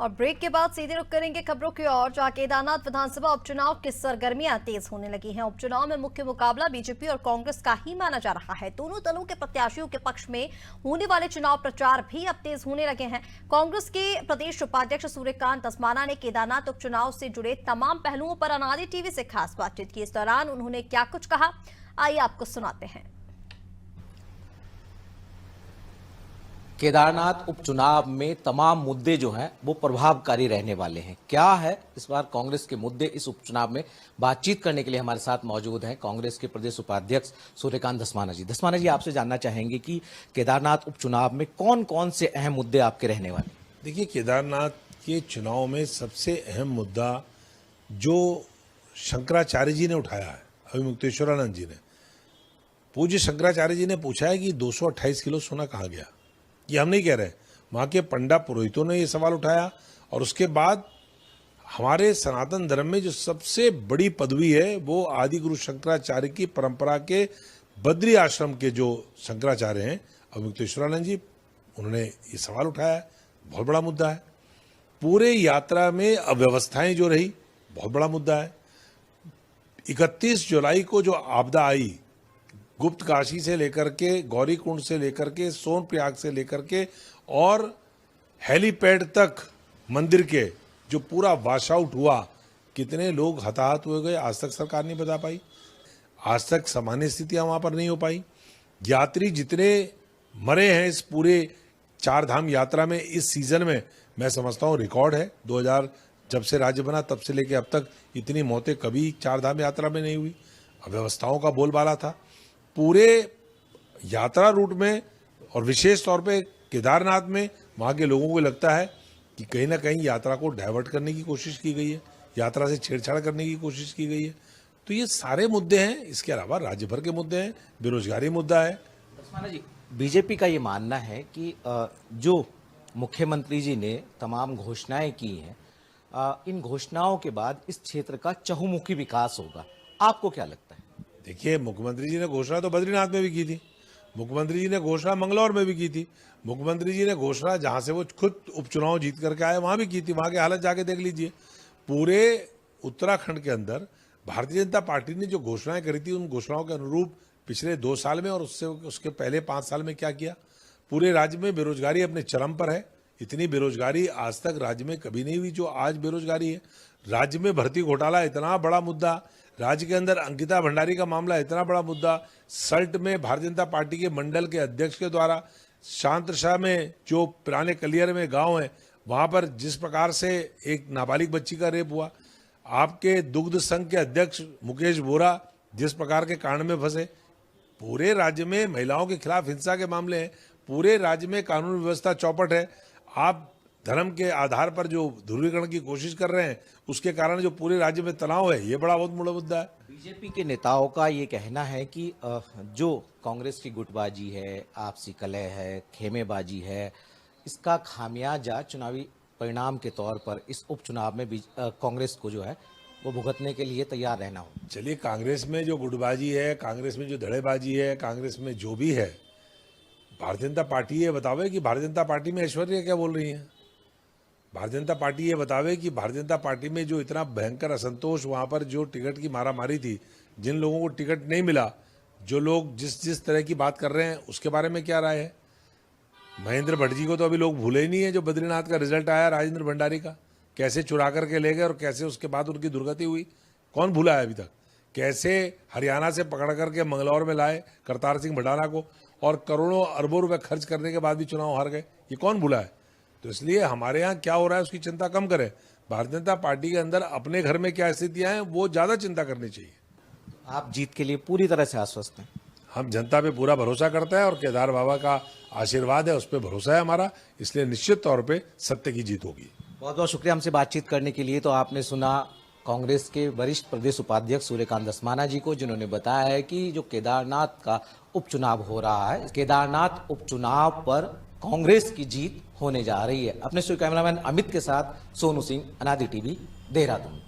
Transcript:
और ब्रेक के बाद सीधे रुख करेंगे खबरों की ओर, जहां केदारनाथ विधानसभा उपचुनाव की सरगर्मियां तेज होने लगी हैं। उपचुनाव में मुख्य मुकाबला बीजेपी और कांग्रेस का ही माना जा रहा है। दोनों दलों के प्रत्याशियों के पक्ष में होने वाले चुनाव प्रचार भी अब तेज होने लगे हैं। कांग्रेस के प्रदेश उपाध्यक्ष सूर्यकांत धस्माना ने केदारनाथ उपचुनाव से जुड़े तमाम पहलुओं पर अनादि टीवी से खास बातचीत की। इस दौरान उन्होंने क्या कुछ कहा, आइए आपको सुनाते हैं। केदारनाथ उपचुनाव में तमाम मुद्दे जो हैं वो प्रभावकारी रहने वाले हैं। क्या है इस बार कांग्रेस के मुद्दे, इस उपचुनाव में बातचीत करने के लिए हमारे साथ मौजूद हैं कांग्रेस के प्रदेश उपाध्यक्ष सूर्यकांत धस्माना जी। धस्माना जी, आपसे जानना चाहेंगे कि केदारनाथ उपचुनाव में कौन कौन से अहम मुद्दे आपके रहने वाले? देखिए, केदारनाथ के चुनाव में सबसे अहम मुद्दा जो शंकराचार्य जी ने उठाया है, अभिमुक्तेश्वरानंद जी ने, पूज्य शंकराचार्य जी ने पूछा है कि 228 किलो सोना कहाँ गया। ये हम नहीं कह रहे, वहाँ के पंडा पुरोहितों ने ये सवाल उठाया। और उसके बाद हमारे सनातन धर्म में जो सबसे बड़ी पदवी है वो आदि गुरु शंकराचार्य की परंपरा के बद्री आश्रम के जो शंकराचार्य हैं अभिमुक्तेश्वरानंद जी, उन्होंने ये सवाल उठाया है। बहुत बड़ा मुद्दा है। पूरे यात्रा में अव्यवस्थाएं जो रही, बहुत बड़ा मुद्दा है। 31 जुलाई को जो आपदा आई, गुप्त काशी से लेकर के, गौरीकुंड से लेकर के, सोनप्रयाग से लेकर के और हेलीपैड तक मंदिर के जो पूरा वॉश आउट हुआ, कितने लोग हताहत हुए गए, आज तक सरकार नहीं बता पाई। आज तक सामान्य स्थितियां वहां पर नहीं हो पाई। यात्री जितने मरे हैं इस पूरे चार धाम यात्रा में इस सीजन में, मैं समझता हूं रिकॉर्ड है। 2000 जब से राज्य बना तब से लेकर अब तक इतनी मौतें कभी चार धाम यात्रा में नहीं हुई। अव्यवस्थाओं का बोलबाला था पूरे यात्रा रूट में, और विशेष तौर पे केदारनाथ में। वहाँ के लोगों को लगता है कि कहीं ना कहीं यात्रा को डाइवर्ट करने की कोशिश की गई है, यात्रा से छेड़छाड़ करने की कोशिश की गई है। तो ये सारे मुद्दे हैं। इसके अलावा राज्य भर के मुद्दे हैं, बेरोजगारी मुद्दा है। धस्माना जी, बीजेपी का ये मानना है कि जो मुख्यमंत्री जी ने तमाम घोषणाएं की हैं, इन घोषणाओं के बाद इस क्षेत्र का चहुमुखी विकास होगा। आपको क्या लगता है? देखिए, मुख्यमंत्री जी ने घोषणा तो बद्रीनाथ में भी की थी, मुख्यमंत्री जी ने घोषणा मंगलौर में भी की थी, मुख्यमंत्री जी ने घोषणा जहां से वो खुद उपचुनाव जीत करके आए वहां भी की थी। वहां की हालत जाके देख लीजिए। पूरे उत्तराखंड के अंदर भारतीय जनता पार्टी ने जो घोषणाएं करी थी, उन घोषणाओं के अनुरूप पिछले 2 साल में और उसके पहले 5 साल में क्या किया। पूरे राज्य में बेरोजगारी अपने चरम पर है। इतनी बेरोजगारी आज तक राज्य में कभी नहीं हुई जो आज बेरोजगारी है। राज्य में भर्ती घोटाला इतना बड़ा मुद्दा, राज्य के अंदर अंकिता भंडारी का मामला इतना बड़ा मुद्दा, सल्ट में भारतीय जनता पार्टी के मंडल के अध्यक्ष के द्वारा, शांतशाह में जो पुराने कलियर में गांव है वहां पर जिस प्रकार से एक नाबालिग बच्ची का रेप हुआ, आपके दुग्ध संघ के अध्यक्ष मुकेश बोरा जिस प्रकार के कांड में फंसे, पूरे राज्य में महिलाओं के खिलाफ हिंसा के मामले हैं, पूरे राज्य में कानून व्यवस्था चौपट है। आप धर्म के आधार पर जो ध्रुवीकरण की कोशिश कर रहे हैं, उसके कारण जो पूरे राज्य में तनाव है, ये बड़ा बहुत बड़ा मुद्दा है। बीजेपी के नेताओं का ये कहना है कि जो कांग्रेस की गुटबाजी है, आपसी कलह है, खेमेबाजी है, इसका खामियाजा चुनावी परिणाम के तौर पर इस उपचुनाव में कांग्रेस को जो है वो भुगतने के लिए तैयार रहना हो। चलिए, कांग्रेस में जो गुटबाजी है, कांग्रेस में जो धड़ेबाजी है, कांग्रेस में जो भी है, भारतीय जनता पार्टी ये बतावे कि भारतीय जनता पार्टी में ऐश्वर्या क्या बोल रही है। भारतीय जनता पार्टी ये बतावे कि भारतीय जनता पार्टी में जो इतना भयंकर असंतोष, वहां पर जो टिकट की मारामारी थी, जिन लोगों को टिकट नहीं मिला, जो लोग जिस तरह की बात कर रहे हैं, उसके बारे में क्या राय है। महेंद्र भट्ट जी को तो अभी लोग भूले ही नहीं है। जो बद्रीनाथ का रिजल्ट आया राजेंद्र भंडारी का, कैसे चुरा करके ले गए और कैसे उसके बाद उनकी दुर्गति हुई, कौन भूला है अभी तक। कैसे हरियाणा से पकड़ करके मंगलौर में लाए करतार सिंह भडाना को, और करोड़ों अरबों रुपए खर्च करने के बाद भी चुनाव हार गए, ये कौन भूला है। तो इसलिए हमारे यहाँ क्या हो रहा है उसकी चिंता कम करें। भारतीय जनता पार्टी के अंदर अपने घर में क्या स्थितियां हैं वो ज्यादा चिंता करनी चाहिए। आप जीत के लिए पूरी तरह से आश्वस्त हैं? हम जनता पे पूरा भरोसा करते हैं और केदार बाबा का आशीर्वाद है, उस पर भरोसा है हमारा। इसलिए निश्चित तौर पे सत्य की जीत होगी। बहुत बहुत शुक्रिया हमसे बातचीत करने के लिए। तो आपने सुना कांग्रेस के वरिष्ठ प्रदेश उपाध्यक्ष सूर्यकांत धस्माना जी को, जिन्होंने बताया है कि जो केदारनाथ का उपचुनाव हो रहा है, केदारनाथ उपचुनाव पर कांग्रेस की जीत होने जा रही है। अपने कैमरामैन अमित के साथ सोनू सिंह, अनादि टीवी, देहरादून।